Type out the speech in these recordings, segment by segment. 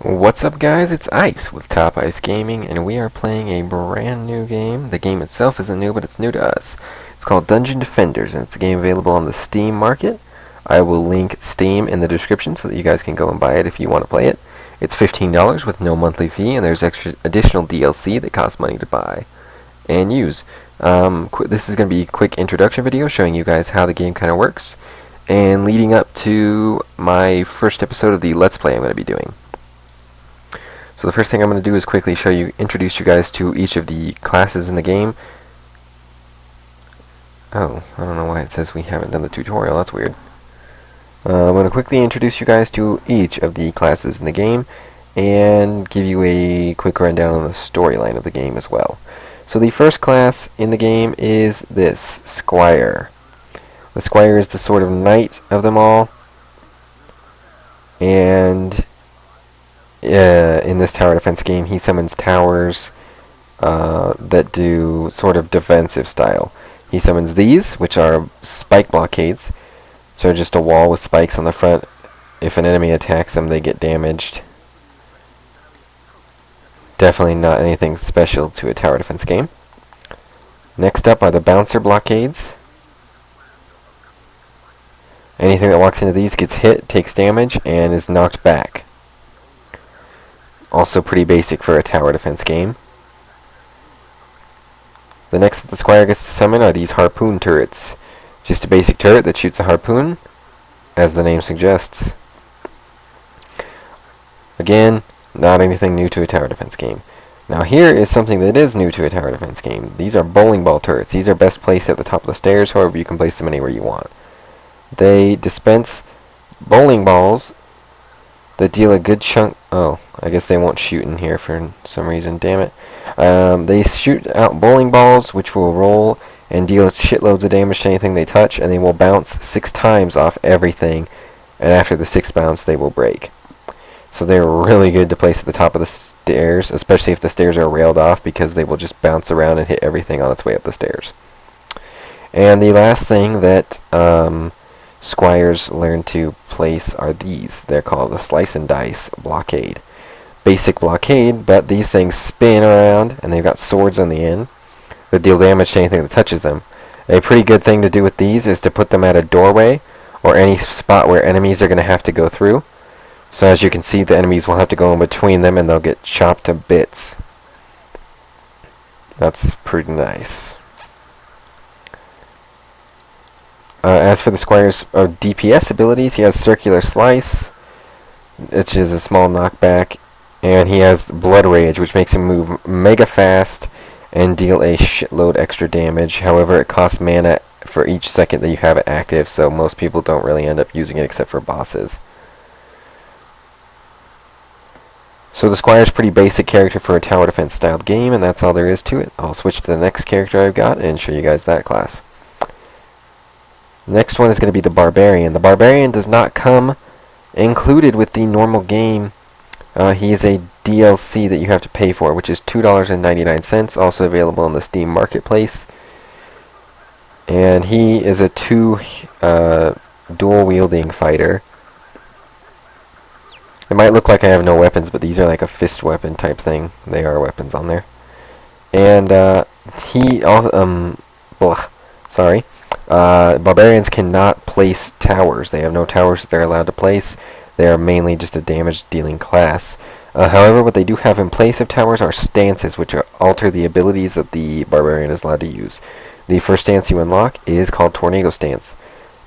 What's up, guys? It's Ice with Top Ice Gaming, and we are playing a brand new game. The game itself isn't new, but it's new to us. It's called Dungeon Defenders, and it's a game available on the Steam market. I will link Steam in the description so that you guys can go and buy it if you want to play it. It's $15 with no monthly fee, and there's extra additional DLC that costs money to buy and use. This is going to be a quick introduction video showing you guys how the game kind of works, and leading up to my first episode of the Let's Play I'm going to be doing. So the first thing I'm going to do is quickly introduce you guys to each of the classes in the game. Oh, I don't know why it says we haven't done the tutorial, that's weird. I'm going to quickly introduce you guys to each of the classes in the game, and give you a quick rundown on the storyline of the game as well. So the first class in the game is this, Squire. The Squire is the sort of knight of them all, and in this tower defense game, he summons towers that do sort of defensive style. He summons these, which are spike blockades. So just a wall with spikes on the front. If an enemy attacks them, they get damaged. Definitely not anything special to a tower defense game. Next up are the bouncer blockades. Anything that walks into these gets hit, takes damage, and is knocked back. Also pretty basic for a tower defense game. The next that the Squire gets to summon are these harpoon turrets. Just a basic turret that shoots a harpoon, as the name suggests. Again, not anything new to a tower defense game. Now here is something that is new to a tower defense game. These are bowling ball turrets. These are best placed at the top of the stairs, however you can place them anywhere you want. They dispense bowling balls that deal a good chunk. Oh, I guess they won't shoot in here for some reason, damn it. They shoot out bowling balls which will roll and deal shitloads of damage to anything they touch, and they will bounce 6 times off everything, and after the 6th bounce they will break. So they're really good to place at the top of the stairs, especially if the stairs are railed off, because they will just bounce around and hit everything on its way up the stairs. And the last thing that Squires learn to place are these. They're called the slice and dice blockade. Basic blockade, but these things spin around, and they've got swords on the end that deal damage to anything that touches them. A pretty good thing to do with these is to put them at a doorway, or any spot where enemies are going to have to go through. So as you can see, the enemies will have to go in between them, and they'll get chopped to bits. That's pretty nice. As for the Squire's DPS abilities, he has Circular Slice, which is a small knockback, and he has Blood Rage, which makes him move mega fast and deal a shitload extra damage. However, it costs mana for each second that you have it active, so most people don't really end up using it except for bosses. So the Squire's a pretty basic character for a tower defense styled game, and that's all there is to it. I'll switch to the next character I've got and show you guys that class. Next one is going to be the Barbarian. The Barbarian does not come included with the normal game. He is a DLC that you have to pay for, which is $2.99, also available in the Steam Marketplace. And he is a dual-wielding fighter. It might look like I have no weapons, but these are like a fist weapon type thing. They are weapons on there. And he also, Barbarians cannot place towers. They have no towers that they're allowed to place. They are mainly just a damage-dealing class. However, what they do have in place of towers are stances, which alter the abilities that the Barbarian is allowed to use. The first stance you unlock is called Tornado Stance.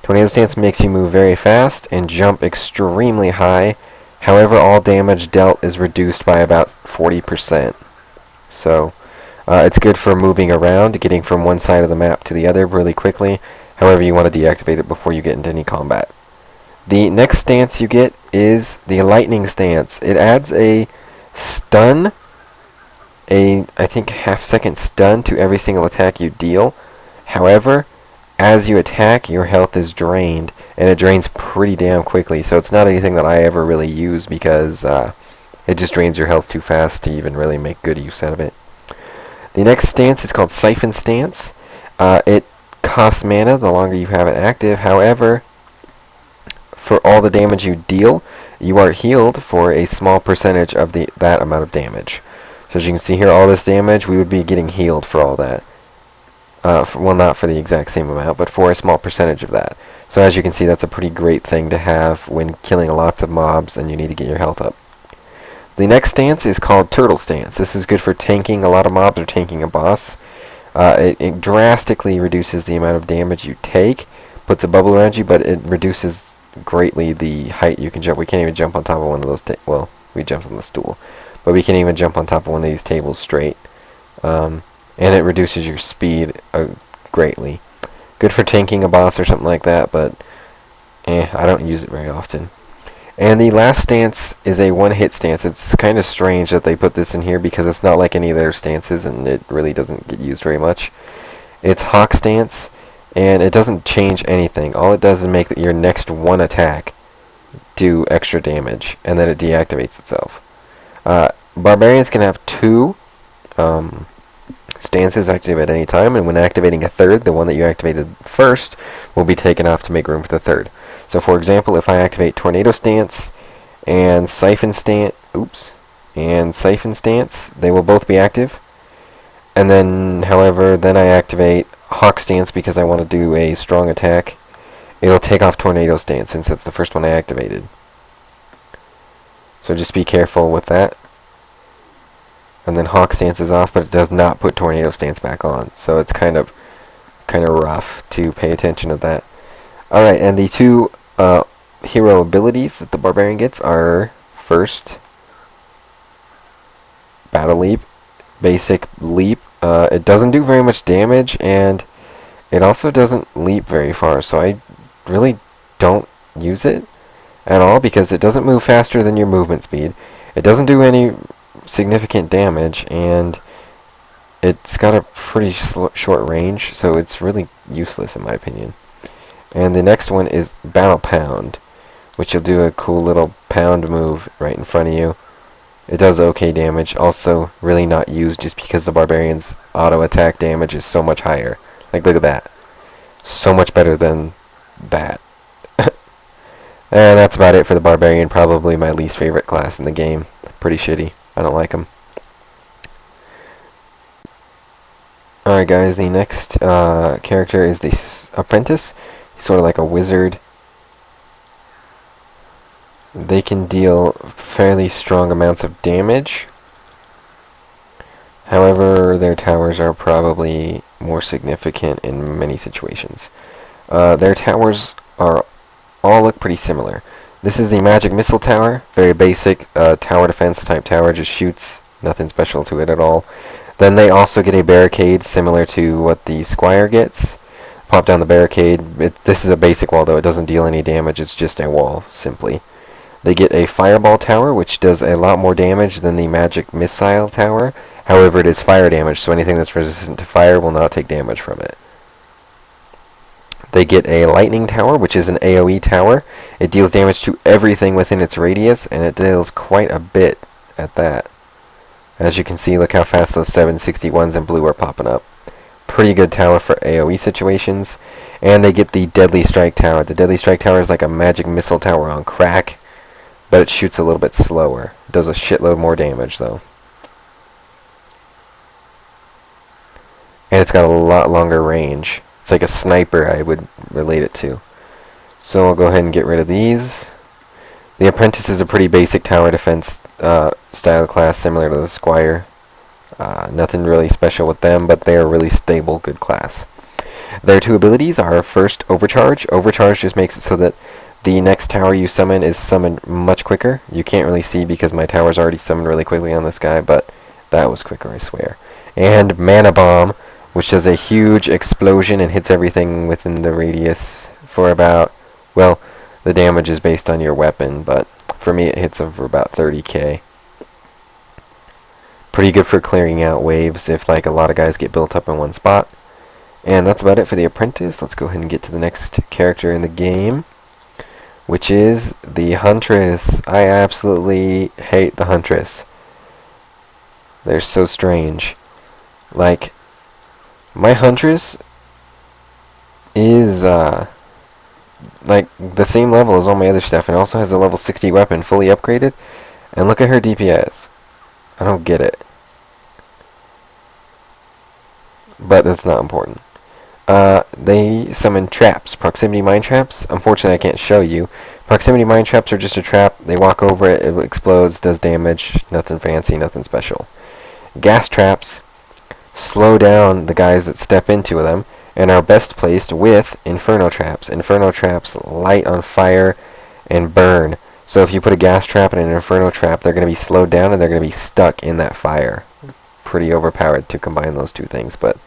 Tornado Stance makes you move very fast and jump extremely high. However, all damage dealt is reduced by about 40%. So it's good for moving around, getting from one side of the map to the other really quickly. However, you want to deactivate it before you get into any combat. The next stance you get is the Lightning Stance. It adds a stun, I think half-second stun to every single attack you deal. However, as you attack, your health is drained, and it drains pretty damn quickly. So it's not anything that I ever really use, because it just drains your health too fast to even really make good use out of it. The next stance is called Siphon Stance. It costs mana the longer you have it active. However, for all the damage you deal, you are healed for a small percentage of that amount of damage. So as you can see here, all this damage, we would be getting healed for all that. Well, not for the exact same amount, but for a small percentage of that. So as you can see, that's a pretty great thing to have when killing lots of mobs and you need to get your health up. The next stance is called Turtle Stance. This is good for tanking a lot of mobs or tanking a boss. It drastically reduces the amount of damage you take, puts a bubble around you, but it reduces greatly the height you can jump. We can't even jump on top of one of those well, we jumped on the stool. But we can even jump on top of one of these tables straight. And it reduces your speed greatly. Good for tanking a boss or something like that, but I don't use it very often. And the last stance is a one-hit stance. It's kind of strange that they put this in here because it's not like any of their stances, and it really doesn't get used very much. It's Hawk Stance, and it doesn't change anything. All it does is make your next one attack do extra damage, and then it deactivates itself. Barbarians can have two stances active at any time, and when activating a third, the one that you activated first will be taken off to make room for the third. So for example, if I activate Tornado Stance and Siphon Stance, they will both be active. And then, however, then I activate Hawk Stance because I want to do a strong attack. It'll take off Tornado Stance since it's the first one I activated. So just be careful with that. And then Hawk Stance is off, but it does not put Tornado Stance back on. So it's kind of rough to pay attention to that. Alright, and the two hero abilities that the Barbarian gets are, first, Battle Leap, Basic Leap. It doesn't do very much damage, and it also doesn't leap very far, so I really don't use it at all because it doesn't move faster than your movement speed. It doesn't do any significant damage, and it's got a pretty short range, so it's really useless in my opinion. And the next one is Battle Pound, which will do a cool little pound move right in front of you. It does okay damage, also really not used just because the Barbarian's auto attack damage is so much higher. Like, look at that. So much better than that. And that's about it for the Barbarian, probably my least favorite class in the game. Pretty shitty. I don't like him. Alright guys, the next character is the Apprentice. He's sort of like a wizard. They can deal fairly strong amounts of damage. However, their towers are probably more significant in many situations. Their towers all look pretty similar. This is the Magic Missile Tower, very basic tower defense type tower, just shoots, nothing special to it at all. Then they also get a barricade similar to what the Squire gets. Pop down the barricade. This is a basic wall though, it doesn't deal any damage, it's just a wall, simply. They get a Fireball Tower, which does a lot more damage than the Magic Missile Tower. However, it is fire damage, so anything that's resistant to fire will not take damage from it. They get a Lightning Tower, which is an AoE tower. It deals damage to everything within its radius, and it deals quite a bit at that. As you can see, look how fast those 761s in blue are popping up. Pretty good tower for AoE situations. And they get the Deadly Strike Tower. The Deadly Strike Tower is like a Magic Missile Tower on crack, but it shoots a little bit slower. It does a shitload more damage, though. And it's got a lot longer range. It's like a sniper, I would relate it to. So I'll go ahead and get rid of these. The Apprentice is a pretty basic tower defense style class, similar to the Squire. Nothing really special with them, but they're a really stable, good class. Their two abilities are, first, Overcharge. Overcharge just makes it so that the next tower you summon is summoned much quicker. You can't really see because my tower's already summoned really quickly on this guy, but that was quicker, I swear. And Mana Bomb, which does a huge explosion and hits everything within the radius for about, well, the damage is based on your weapon, but for me it hits them for about 30k. Pretty good for clearing out waves if like a lot of guys get built up in one spot. And that's about it for the Apprentice. Let's go ahead and get to the next character in the game, which is the Huntress. I absolutely hate the Huntress. They're so strange. Like, my Huntress is like the same level as all my other stuff, and also has a level 60 weapon fully upgraded. And look at her DPS. I don't get it. But that's not important. They summon traps, proximity mine traps. Unfortunately, I can't show you. Proximity mine traps are just a trap. They walk over it, it explodes, does damage. Nothing fancy, nothing special. Gas traps slow down the guys that step into them, and are best placed with inferno traps. Inferno traps light on fire and burn. So if you put a gas trap and an inferno trap, they're going to be slowed down and they're going to be stuck in that fire. Pretty overpowered to combine those two things, but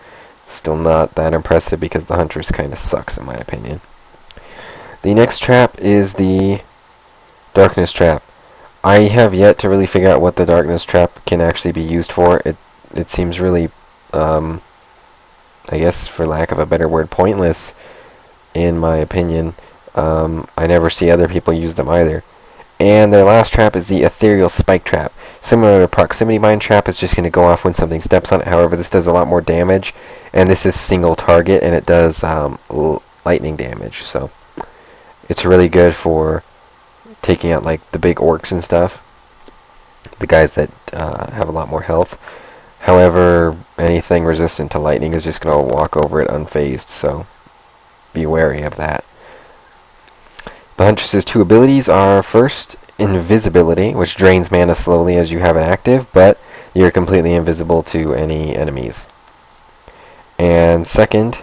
still not that impressive because the Huntress kind of sucks in my opinion. The next trap is the darkness trap. I have yet to really figure out what the darkness trap can actually be used for. It seems really, I guess for lack of a better word, pointless in my opinion. I never see other people use them either. And their last trap is the ethereal spike trap. Similar to proximity mine trap, it's just going to go off when something steps on it. However, this does a lot more damage, and this is single target, and it does lightning damage. So it's really good for taking out like the big orcs and stuff, the guys that have a lot more health. However, anything resistant to lightning is just going to walk over it unfazed, so be wary of that. The Huntress's two abilities are, first, invisibility, which drains mana slowly as you have it active, but you're completely invisible to any enemies. And second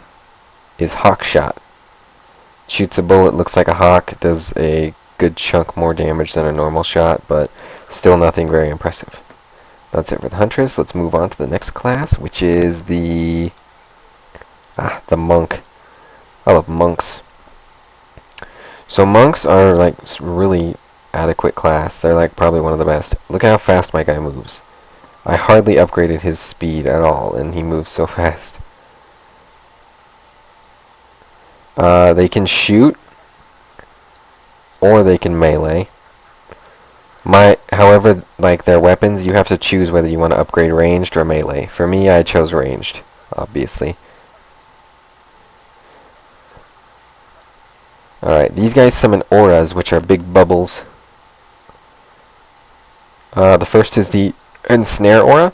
is hawk shot. Shoots a bullet, looks like a hawk, does a good chunk more damage than a normal shot, but still nothing very impressive. That's it for the Huntress. Let's move on to the next class, which is the monk. I love monks. So monks are like really adequate class. They're like probably one of the best. Look at how fast my guy moves. I hardly upgraded his speed at all, and he moves so fast. They can shoot, or they can melee. However, like their weapons, you have to choose whether you want to upgrade ranged or melee. For me, I chose ranged, obviously. Alright, these guys summon auras, which are big bubbles. The first is the ensnare aura.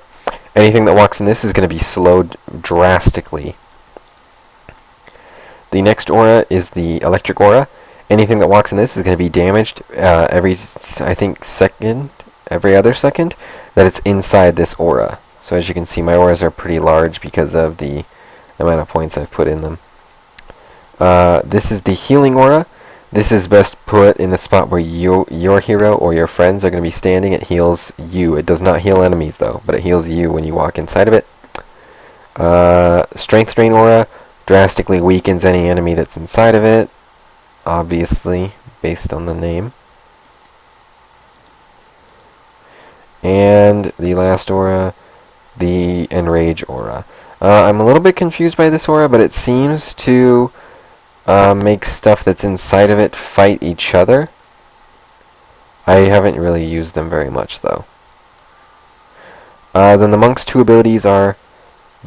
Anything that walks in this is going to be slowed drastically. The next aura is the electric aura. Anything that walks in this is going to be damaged every other second that it's inside this aura. So as you can see, my auras are pretty large because of the amount of points I've put in them. This is the healing aura. This is best put in a spot where your hero or your friends are going to be standing. It heals you. It does not heal enemies though, but it heals you when you walk inside of it. Strength drain aura drastically weakens any enemy that's inside of it, obviously based on the name. And the last aura, the enrage aura. I'm a little bit confused by this aura, but it seems to make stuff that's inside of it fight each other. I haven't really used them very much though. Then the monk's two abilities are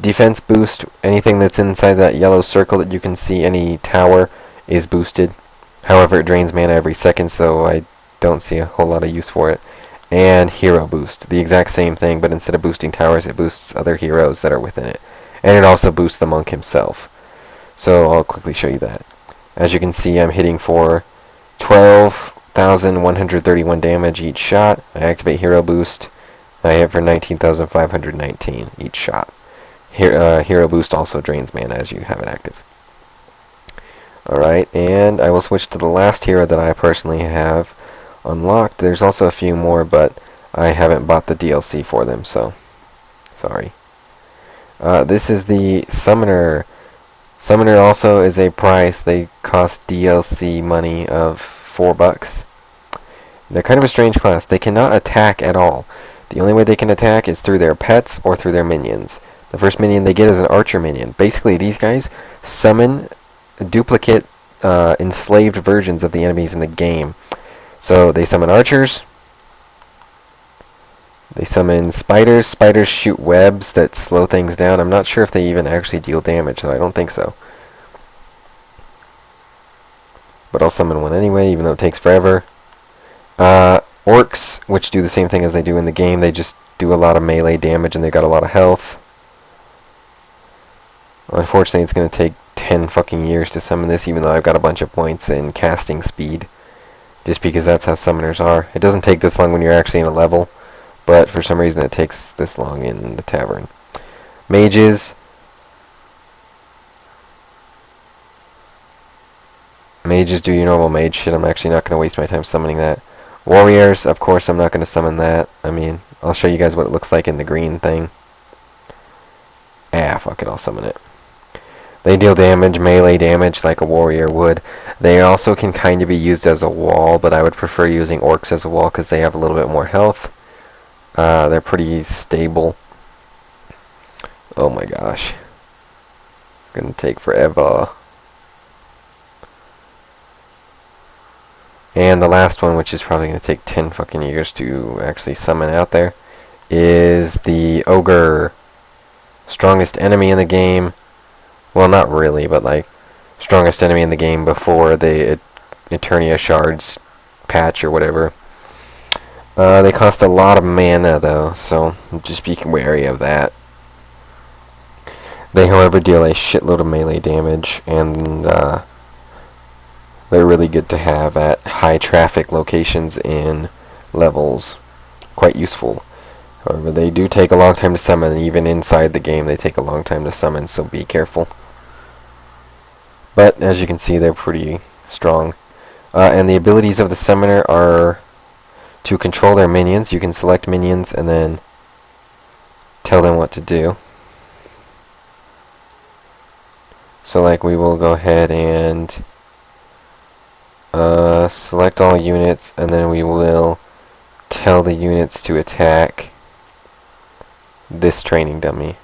defense boost. Anything that's inside that yellow circle that you can see, any tower, is boosted. However, it drains mana every second, so I don't see a whole lot of use for it. And hero boost, the exact same thing, but instead of boosting towers, it boosts other heroes that are within it. And it also boosts the monk himself. So I'll quickly show you that. As you can see, I'm hitting for 12,131 damage each shot. I activate hero boost. I hit for 19,519 each shot. Hero boost also drains mana as you have it active. Alright, and I will switch to the last hero that I personally have unlocked. There's also a few more, but I haven't bought the DLC for them, so sorry. This is the Summoner. Summoner also is a price. They cost DLC money of $4. They're kind of a strange class. They cannot attack at all. The only way they can attack is through their pets or through their minions. The first minion they get is an archer minion. Basically, these guys summon duplicate enslaved versions of the enemies in the game. So they summon archers. They summon spiders. Spiders shoot webs that slow things down. I'm not sure if they even actually deal damage, so I don't think so. but I'll summon one anyway, even though it takes forever. Orcs, which do the same thing as they do in the game, they just do a lot of melee damage and they got a lot of health. Unfortunately, it's going to take 10 fucking years to summon this, even though I've got a bunch of points in casting speed. Just because that's how summoners are. It doesn't take this long when you're actually in a level, but for some reason it takes this long in the tavern. Mages. Mages do your normal mage shit. I'm actually not going to waste my time summoning that. Warriors, of course I'm not going to summon that. I mean, I'll show you guys what it looks like in the green thing. Ah, fuck it, I'll summon it. They deal damage, melee damage, like a warrior would. They also can kind of be used as a wall, but I would prefer using orcs as a wall because they have a little bit more health. They're pretty stable. Oh my gosh. Gonna take forever. And the last one, which is probably gonna take 10 fucking years to actually summon out there, is the Ogre. Strongest enemy in the game. Well, not really, but like strongest enemy in the game before the Etheria shards patch or whatever. They cost a lot of mana though, so just be wary of that. They, however, deal a shitload of melee damage, and they're really good to have at high traffic locations in levels. Quite useful. However, they do take a long time to summon. Even inside the game, they take a long time to summon, so be careful. But, as you can see, they're pretty strong. And the abilities of the summoner are to control their minions. You can select minions and then tell them what to do. So, like, we will go ahead and select all units, and then we will tell the units to attack this training dummy.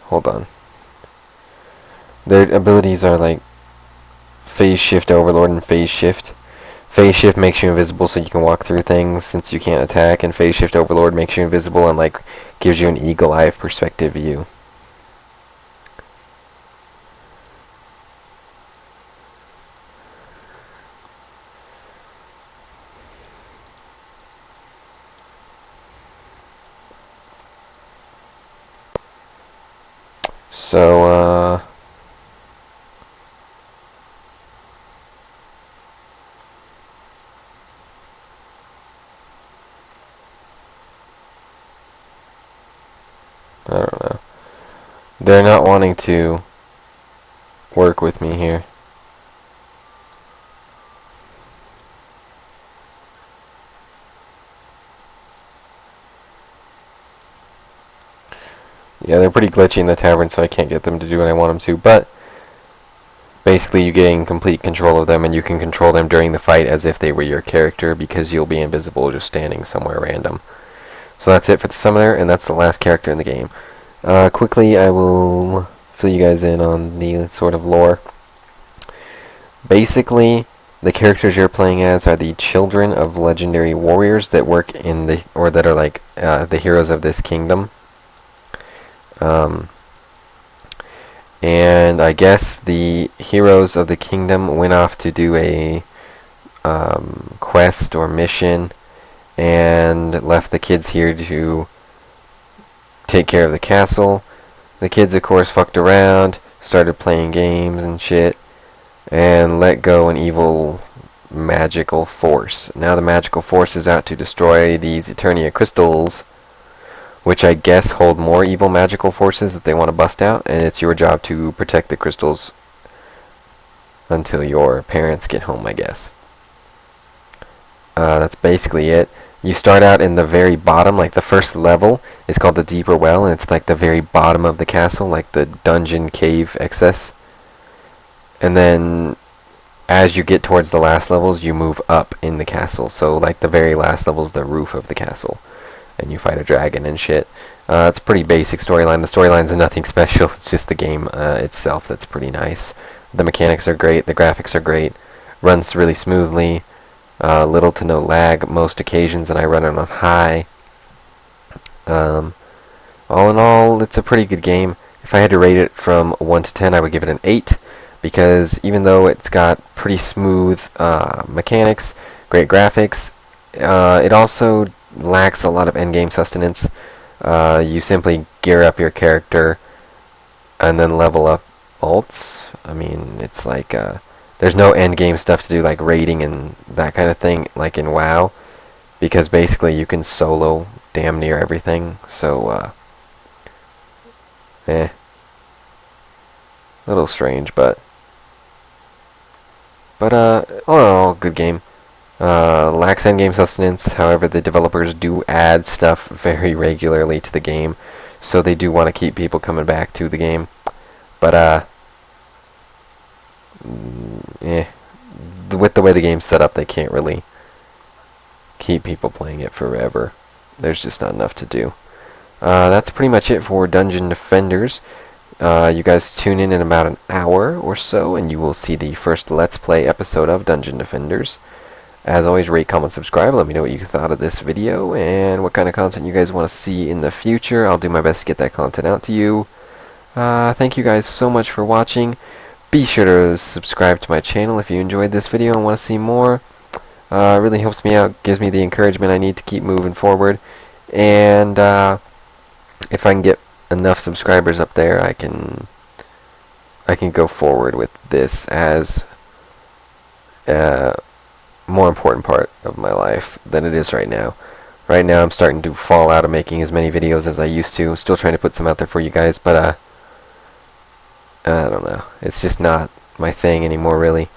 Hold on. Their abilities are like Phase Shift Overlord and Phase Shift. Phase Shift makes you invisible so you can walk through things since you can't attack, and Phase Shift Overlord makes you invisible and like gives you an eagle eye perspective view. So, I don't know. They're not wanting to work with me here. Yeah, they're pretty glitchy in the tavern, so I can't get them to do what I want them to, but basically you gain complete control of them, and you can control them during the fight as if they were your character, because you'll be invisible just standing somewhere random. So that's it for the summoner, and that's the last character in the game. Quickly, I will fill you guys in on the sort of lore. Basically, the characters you're playing as are the children of legendary warriors that work in the, or that are like the heroes of this kingdom. And I guess the heroes of the kingdom went off to do a quest or mission and left the kids here to take care of the castle. The kids, of course, fucked around, started playing games and shit, and let go an evil magical force. Now the magical force is out to destroy these Eternia crystals, which I guess hold more evil magical forces that they want to bust out, and it's your job to protect the crystals until your parents get home, I guess. That's basically it. You start out in the very bottom, like the first level is called the Deeper Well, and it's like the very bottom of the castle, like the dungeon cave excess. And then as you get towards the last levels, you move up in the castle. So like the very last level is the roof of the castle, and you fight a dragon and shit. It's a pretty basic storyline. The storyline's nothing special. It's just the game itself that's pretty nice. The mechanics are great. The graphics are great. Runs really smoothly. Little to no lag most occasions, and I run it on high. All in all, it's a pretty good game. If I had to rate it from 1 to 10, I would give it an 8. because even though it's got pretty smooth mechanics, great graphics, it also lacks a lot of endgame sustenance. You simply gear up your character and then level up alts. I mean, it's like there's no endgame stuff to do like raiding and that kind of thing like in WoW, because basically you can solo damn near everything. So a little strange, but all in all, good game. Lacks endgame sustenance, however the developers do add stuff very regularly to the game, so they do want to keep people coming back to the game. But with the way the game's set up, they can't really keep people playing it forever. There's just not enough to do. That's pretty much it for Dungeon Defenders. You guys tune in about an hour or so, and you will see the first Let's Play episode of Dungeon Defenders. As always, rate, comment, subscribe. Let me know what you thought of this video and what kind of content you guys want to see in the future. I'll do my best to get that content out to you. Thank you guys so much for watching. Be sure to subscribe to my channel if you enjoyed this video and want to see more. It really helps me out, gives me the encouragement I need to keep moving forward. And if I can get enough subscribers up there, I can go forward with this as a more important part of my life than it is right now. Right now I'm starting to fall out of making as many videos as I used to. I'm still trying to put some out there for you guys, but I don't know. It's just not my thing anymore, really.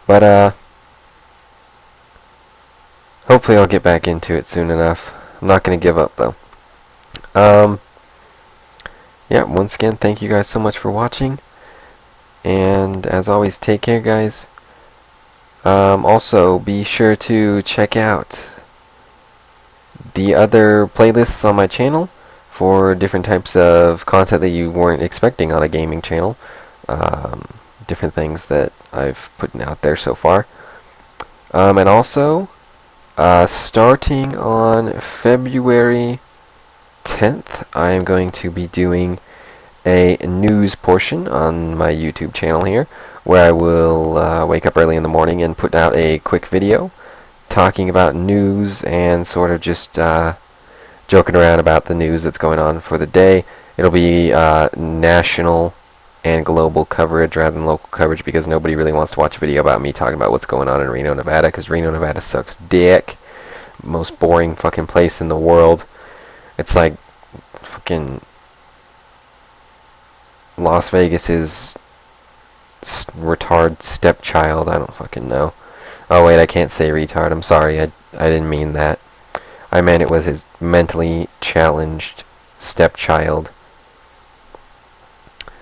But hopefully I'll get back into it soon enough. I'm not going to give up, though. Yeah, once again, thank you guys so much for watching. And as always, take care, guys. Also, be sure to check out the other playlists on my channel for different types of content that you weren't expecting on a gaming channel. Different things that I've put out there so far. And also, starting on February 10th, I am going to be doing a news portion on my YouTube channel here, where I will wake up early in the morning and put out a quick video talking about news and sort of just joking around about the news that's going on for the day. It'll be national and global coverage rather than local coverage, because nobody really wants to watch a video about me talking about what's going on in Reno, Nevada, because Reno, Nevada sucks dick. Most boring fucking place in the world. It's like fucking Las Vegas's retard stepchild. I don't fucking know. Oh wait, I can't say retard. I'm sorry. I didn't mean that. I meant it was his mentally challenged stepchild.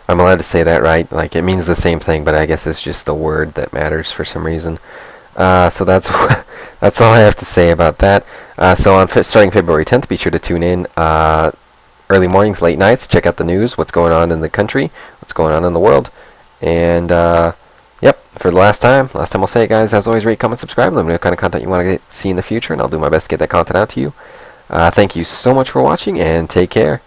I'm allowed to say that, right? Like, it means the same thing, but I guess it's just the word that matters for some reason. So that's that's all I have to say about that. So on starting February 10th, be sure to tune in early mornings, late nights. Check out the news, what's going on in the country, what's going on in the world. And yep, for the last time I'll say it, guys. As always, rate, comment, subscribe. Let me know what kind of content you want to see in the future, and I'll do my best to get that content out to you. Thank you so much for watching, and take care.